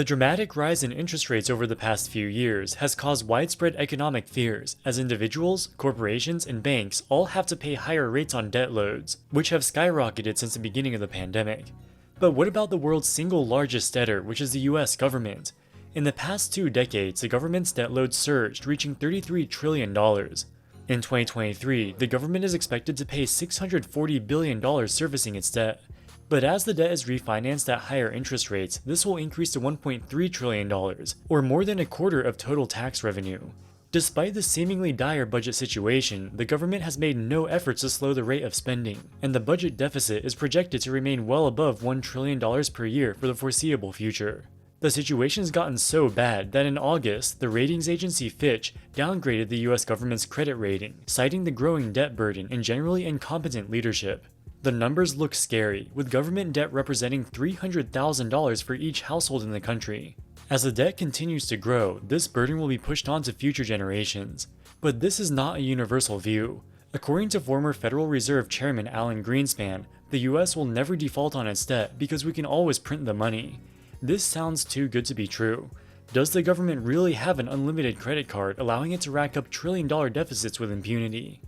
The dramatic rise in interest rates over the past few years has caused widespread economic fears, as individuals, corporations, and banks all have to pay higher rates on debt loads, which have skyrocketed since the beginning of the pandemic. But what about the world's single largest debtor, which is the US government? In the past 2 decades, the government's debt load surged, reaching $33 trillion. In 2023, the government is expected to pay $640 billion servicing its debt. But as the debt is refinanced at higher interest rates, this will increase to $1.3 trillion, or more than a quarter of total tax revenue. Despite the seemingly dire budget situation, the government has made no efforts to slow the rate of spending, and the budget deficit is projected to remain well above $1 trillion per year for the foreseeable future. The situation's gotten so bad that in August, the ratings agency Fitch downgraded the US government's credit rating, citing the growing debt burden and generally incompetent leadership. The numbers look scary, with government debt representing $300,000 for each household in the country. As the debt continues to grow, this burden will be pushed on to future generations. But this is not a universal view. According to former Federal Reserve Chairman Alan Greenspan, the US will never default on its debt because we can always print the money. This sounds too good to be true. Does the government really have an unlimited credit card allowing it to rack up trillion-dollar deficits with impunity?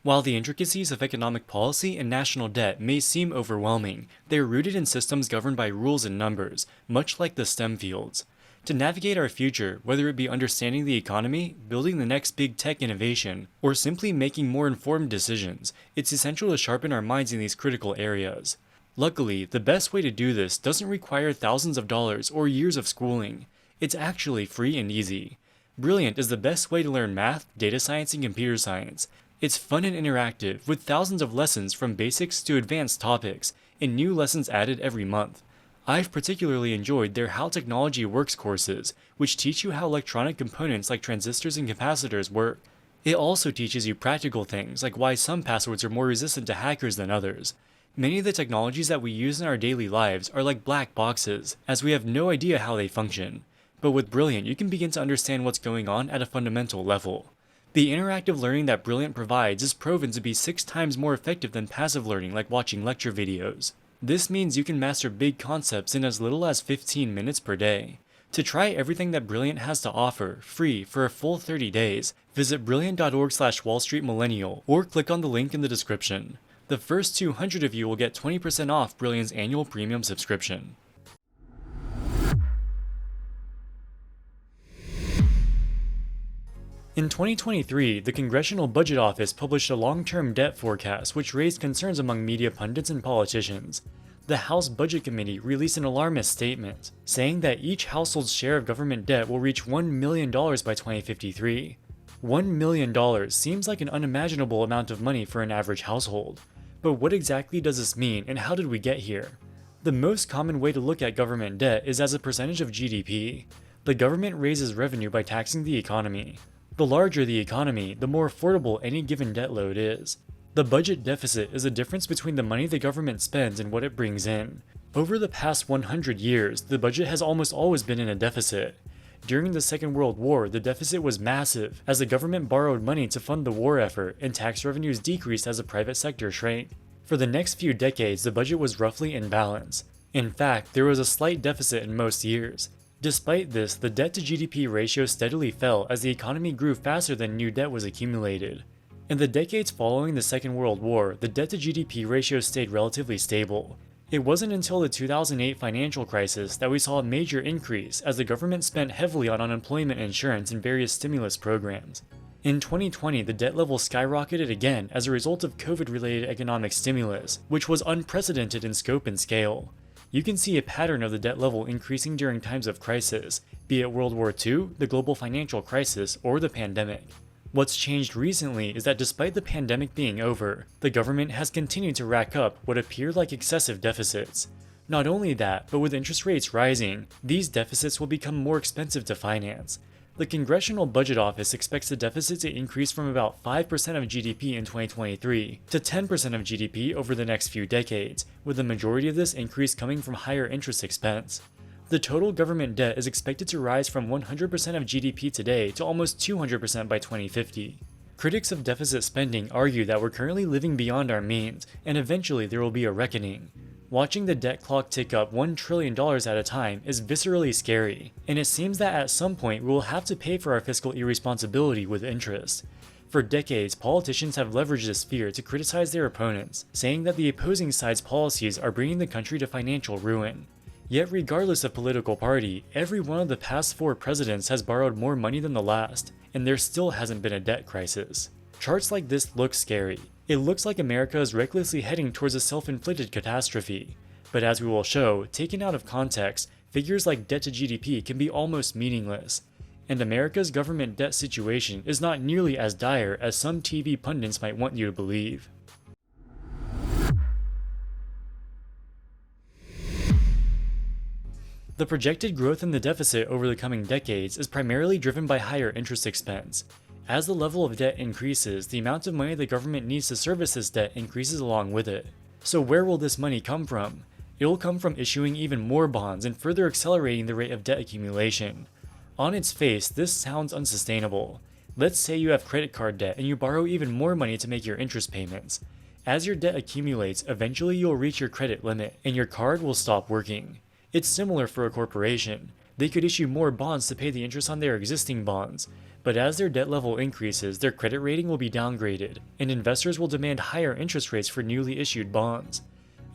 While the intricacies of economic policy and national debt may seem overwhelming, they are rooted in systems governed by rules and numbers, much like the STEM fields. To navigate our future, whether it be understanding the economy, building the next big tech innovation, or simply making more informed decisions, it's essential to sharpen our minds in these critical areas. Luckily, the best way to do this doesn't require thousands of dollars or years of schooling. It's actually free and easy. Brilliant is the best way to learn math, data science, and computer science. It's fun and interactive, with thousands of lessons from basics to advanced topics, and new lessons added every month. I've particularly enjoyed their How Technology Works courses, which teach you how electronic components like transistors and capacitors work. It also teaches you practical things like why some passwords are more resistant to hackers than others. Many of the technologies that we use in our daily lives are like black boxes, as we have no idea how they function. But with Brilliant, you can begin to understand what's going on at a fundamental level. The interactive learning that Brilliant provides is proven to be 6 times more effective than passive learning like watching lecture videos. This means you can master big concepts in as little as 15 minutes per day. To try everything that Brilliant has to offer, free, for a full 30 days, visit brilliant.org/wallstreetmillennial or click on the link in the description. The first 200 of you will get 20% off Brilliant's annual premium subscription. In 2023, the Congressional Budget Office published a long-term debt forecast which raised concerns among media pundits and politicians. The House Budget Committee released an alarmist statement, saying that each household's share of government debt will reach $1 million by 2053. $1 million seems like an unimaginable amount of money for an average household. But what exactly does this mean, and how did we get here? The most common way to look at government debt is as a percentage of GDP. The government raises revenue by taxing the economy. The larger the economy, the more affordable any given debt load is. The budget deficit is the difference between the money the government spends and what it brings in. Over the past 100 years, the budget has almost always been in a deficit. During the Second World War, the deficit was massive, as the government borrowed money to fund the war effort and tax revenues decreased as the private sector shrank. For the next few decades, the budget was roughly in balance. In fact, there was a slight deficit in most years. Despite this, the debt to GDP ratio steadily fell as the economy grew faster than new debt was accumulated. In the decades following the Second World War, the debt to GDP ratio stayed relatively stable. It wasn't until the 2008 financial crisis that we saw a major increase as the government spent heavily on unemployment insurance and various stimulus programs. In 2020, the debt level skyrocketed again as a result of COVID-related economic stimulus, which was unprecedented in scope and scale. You can see a pattern of the debt level increasing during times of crisis, be it World War II, the global financial crisis, or the pandemic. What's changed recently is that despite the pandemic being over, the government has continued to rack up what appear like excessive deficits. Not only that, but with interest rates rising, these deficits will become more expensive to finance. The Congressional Budget Office expects the deficit to increase from about 5% of GDP in 2023 to 10% of GDP over the next few decades, with the majority of this increase coming from higher interest expense. The total government debt is expected to rise from 100% of GDP today to almost 200% by 2050. Critics of deficit spending argue that we're currently living beyond our means, and eventually there will be a reckoning. Watching the debt clock tick up $1 trillion at a time is viscerally scary, and it seems that at some point we will have to pay for our fiscal irresponsibility with interest. For decades, politicians have leveraged this fear to criticize their opponents, saying that the opposing side's policies are bringing the country to financial ruin. Yet regardless of political party, every one of the past 4 presidents has borrowed more money than the last, and there still hasn't been a debt crisis. Charts like this look scary. It looks like America is recklessly heading towards a self-inflicted catastrophe. But as we will show, taken out of context, figures like debt to GDP can be almost meaningless. And America's government debt situation is not nearly as dire as some TV pundits might want you to believe. The projected growth in the deficit over the coming decades is primarily driven by higher interest expense. As the level of debt increases, the amount of money the government needs to service this debt increases along with it. So where will this money come from? It will come from issuing even more bonds and further accelerating the rate of debt accumulation. On its face, this sounds unsustainable. Let's say you have credit card debt and you borrow even more money to make your interest payments. As your debt accumulates, eventually you'll reach your credit limit and your card will stop working. It's similar for a corporation. They could issue more bonds to pay the interest on their existing bonds, but as their debt level increases, their credit rating will be downgraded, and investors will demand higher interest rates for newly issued bonds.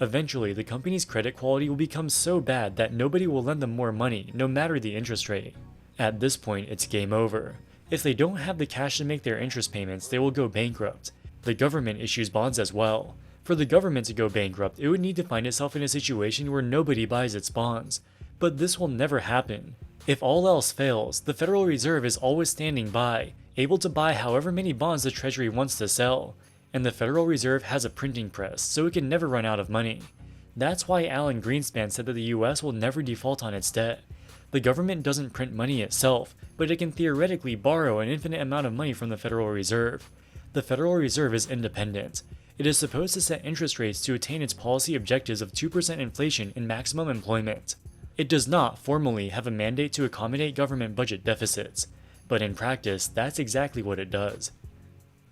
Eventually, the company's credit quality will become so bad that nobody will lend them more money, no matter the interest rate. At this point, it's game over. If they don't have the cash to make their interest payments, they will go bankrupt. The government issues bonds as well. For the government to go bankrupt, it would need to find itself in a situation where nobody buys its bonds. But this will never happen. If all else fails, the Federal Reserve is always standing by, able to buy however many bonds the Treasury wants to sell. And the Federal Reserve has a printing press, so it can never run out of money. That's why Alan Greenspan said that the US will never default on its debt. The government doesn't print money itself, but it can theoretically borrow an infinite amount of money from the Federal Reserve. The Federal Reserve is independent. It is supposed to set interest rates to attain its policy objectives of 2% inflation and maximum employment. It does not formally have a mandate to accommodate government budget deficits, but in practice, that's exactly what it does.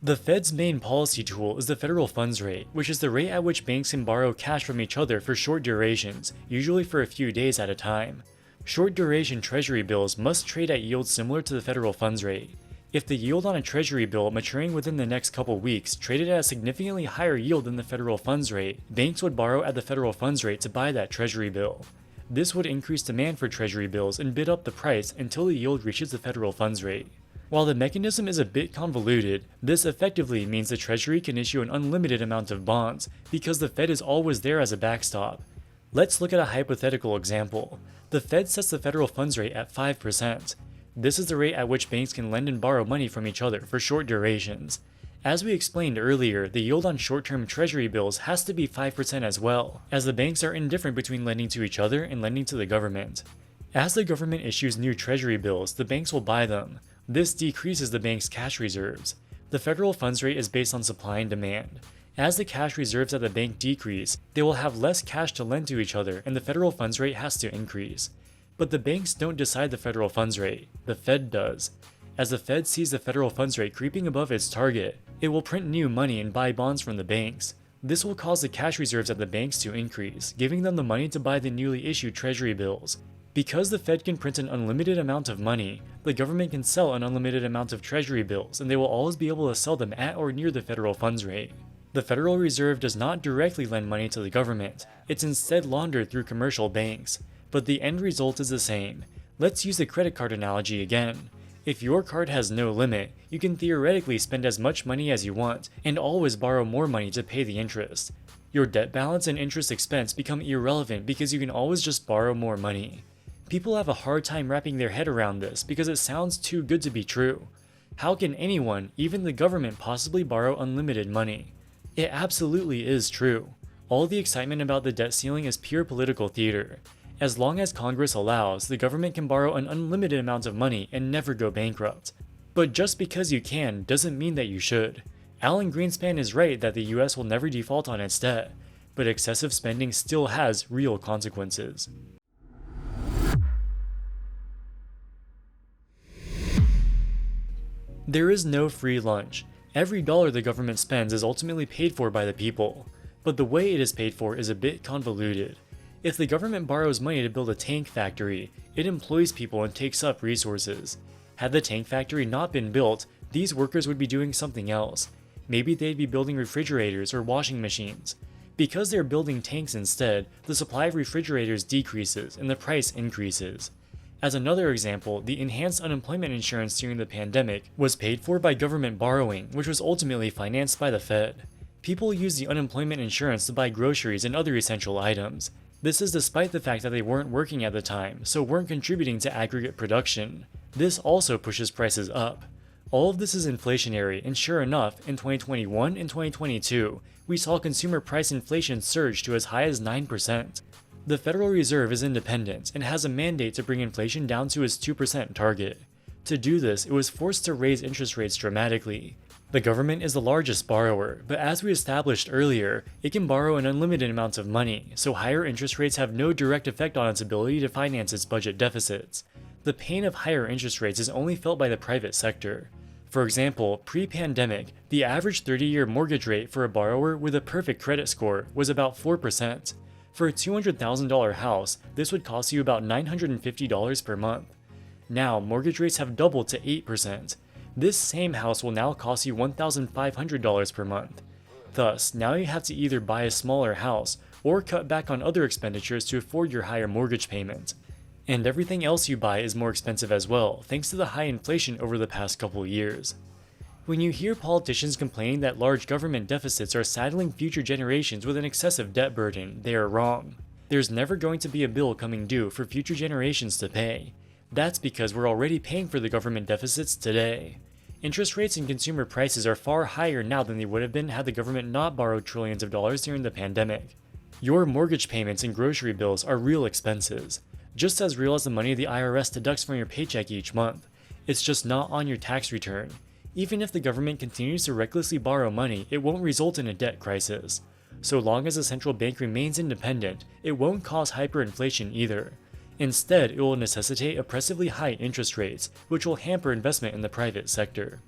The Fed's main policy tool is the federal funds rate, which is the rate at which banks can borrow cash from each other for short durations, usually for a few days at a time. Short duration treasury bills must trade at yields similar to the federal funds rate. If the yield on a treasury bill maturing within the next couple weeks traded at a significantly higher yield than the federal funds rate, banks would borrow at the federal funds rate to buy that treasury bill. This would increase demand for treasury bills and bid up the price until the yield reaches the federal funds rate. While the mechanism is a bit convoluted, this effectively means the Treasury can issue an unlimited amount of bonds because the Fed is always there as a backstop. Let's look at a hypothetical example. The Fed sets the federal funds rate at 5%. This is the rate at which banks can lend and borrow money from each other for short durations. As we explained earlier, the yield on short-term treasury bills has to be 5% as well, as the banks are indifferent between lending to each other and lending to the government. As the government issues new treasury bills, the banks will buy them. This decreases the bank's cash reserves. The federal funds rate is based on supply and demand. As the cash reserves at the bank decrease, they will have less cash to lend to each other and the federal funds rate has to increase. But the banks don't decide the federal funds rate, the Fed does. As the Fed sees the federal funds rate creeping above its target, it will print new money and buy bonds from the banks. This will cause the cash reserves at the banks to increase, giving them the money to buy the newly issued treasury bills. Because the Fed can print an unlimited amount of money, the government can sell an unlimited amount of treasury bills and they will always be able to sell them at or near the federal funds rate. The Federal Reserve does not directly lend money to the government, it's instead laundered through commercial banks. But the end result is the same. Let's use the credit card analogy again. If your card has no limit, you can theoretically spend as much money as you want and always borrow more money to pay the interest. Your debt balance and interest expense become irrelevant because you can always just borrow more money. People have a hard time wrapping their head around this because it sounds too good to be true. How can anyone, even the government, possibly borrow unlimited money? It absolutely is true. All the excitement about the debt ceiling is pure political theater. As long as Congress allows, the government can borrow an unlimited amount of money and never go bankrupt. But just because you can doesn't mean that you should. Alan Greenspan is right that the US will never default on its debt, but excessive spending still has real consequences. There is no free lunch. Every dollar the government spends is ultimately paid for by the people. but the way it is paid for is a bit convoluted. If the government borrows money to build a tank factory, it employs people and takes up resources. Had the tank factory not been built, these workers would be doing something else. Maybe they'd be building refrigerators or washing machines. Because they're building tanks instead, the supply of refrigerators decreases and the price increases. As another example, the enhanced unemployment insurance during the pandemic was paid for by government borrowing, which was ultimately financed by the Fed. People used the unemployment insurance to buy groceries and other essential items. This is despite the fact that they weren't working at the time, so weren't contributing to aggregate production. This also pushes prices up. All of this is inflationary, and sure enough, in 2021 and 2022, we saw consumer price inflation surge to as high as 9%. The Federal Reserve is independent and has a mandate to bring inflation down to its 2% target. To do this, it was forced to raise interest rates dramatically. The government is the largest borrower, but as we established earlier, it can borrow an unlimited amount of money, so higher interest rates have no direct effect on its ability to finance its budget deficits. The pain of higher interest rates is only felt by the private sector. For example, pre-pandemic, the average 30-year mortgage rate for a borrower with a perfect credit score was about 4%. For a $200,000 house, this would cost you about $950 per month. Now, mortgage rates have doubled to 8%. This same house will now cost you $1,500 per month. Thus, now you have to either buy a smaller house or cut back on other expenditures to afford your higher mortgage payment. And everything else you buy is more expensive as well, thanks to the high inflation over the past couple years. When you hear politicians complaining that large government deficits are saddling future generations with an excessive debt burden, they are wrong. There's never going to be a bill coming due for future generations to pay. That's because we're already paying for the government deficits today. Interest rates and consumer prices are far higher now than they would have been had the government not borrowed trillions of dollars during the pandemic. Your mortgage payments and grocery bills are real expenses, just as real as the money the IRS deducts from your paycheck each month. It's just not on your tax return. Even if the government continues to recklessly borrow money, it won't result in a debt crisis. So long as the central bank remains independent, it won't cause hyperinflation either. Instead, it will necessitate oppressively high interest rates, which will hamper investment in the private sector.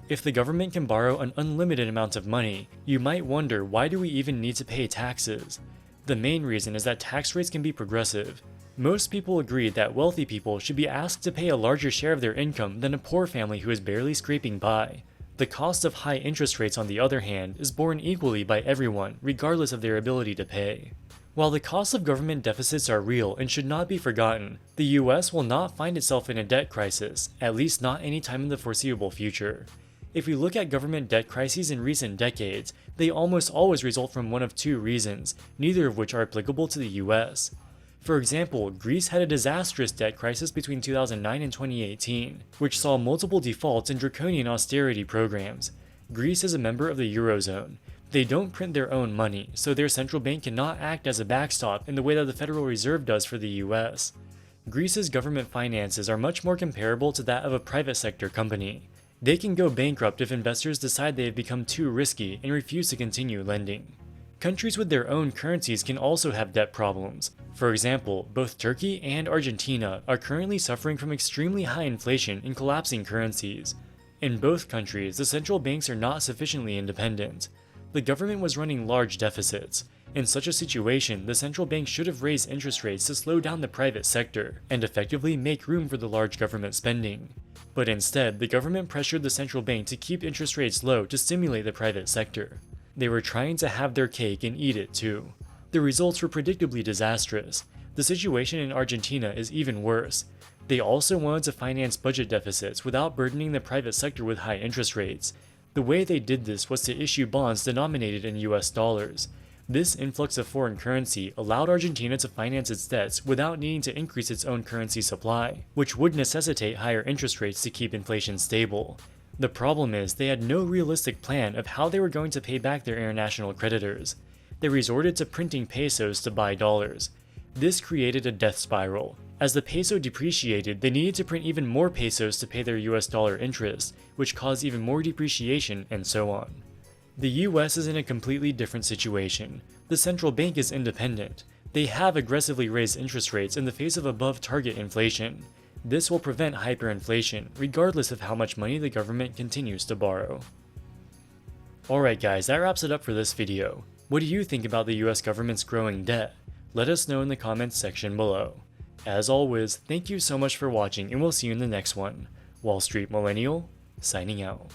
If the government can borrow an unlimited amount of money, you might wonder, why do we even need to pay taxes? The main reason is that tax rates can be progressive. Most people agree that wealthy people should be asked to pay a larger share of their income than a poor family who is barely scraping by. The cost of high interest rates, on the other hand, is borne equally by everyone, regardless of their ability to pay. While the costs of government deficits are real and should not be forgotten, the US will not find itself in a debt crisis, at least not anytime in the foreseeable future. If we look at government debt crises in recent decades, they almost always result from one of two reasons, neither of which are applicable to the US. For example, Greece had a disastrous debt crisis between 2009 and 2018, which saw multiple defaults and draconian austerity programs. Greece is a member of the Eurozone. They don't print their own money, so their central bank cannot act as a backstop in the way that the Federal Reserve does for the US. Greece's government finances are much more comparable to that of a private sector company. They can go bankrupt if investors decide they have become too risky and refuse to continue lending. Countries with their own currencies can also have debt problems. For example, both Turkey and Argentina are currently suffering from extremely high inflation and collapsing currencies. In both countries, the central banks are not sufficiently independent. The government was running large deficits. In such a situation, the central bank should have raised interest rates to slow down the private sector and effectively make room for the large government spending. But instead, the government pressured the central bank to keep interest rates low to stimulate the private sector. They were trying to have their cake and eat it too. The results were predictably disastrous. The situation in Argentina is even worse. They also wanted to finance budget deficits without burdening the private sector with high interest rates. The way they did this was to issue bonds denominated in US dollars. This influx of foreign currency allowed Argentina to finance its debts without needing to increase its own currency supply, which would necessitate higher interest rates to keep inflation stable. The problem is they had no realistic plan of how they were going to pay back their international creditors. They resorted to printing pesos to buy dollars. This created a death spiral. As the peso depreciated, they needed to print even more pesos to pay their US dollar interest, which caused even more depreciation, and so on. The US is in a completely different situation. The central bank is independent. They have aggressively raised interest rates in the face of above-target inflation. This will prevent hyperinflation, regardless of how much money the government continues to borrow. Alright guys, that wraps it up for this video. What do you think about the US government's growing debt? Let us know in the comments section below. As always, thank you so much for watching and we'll see you in the next one. Wall Street Millennial, signing out.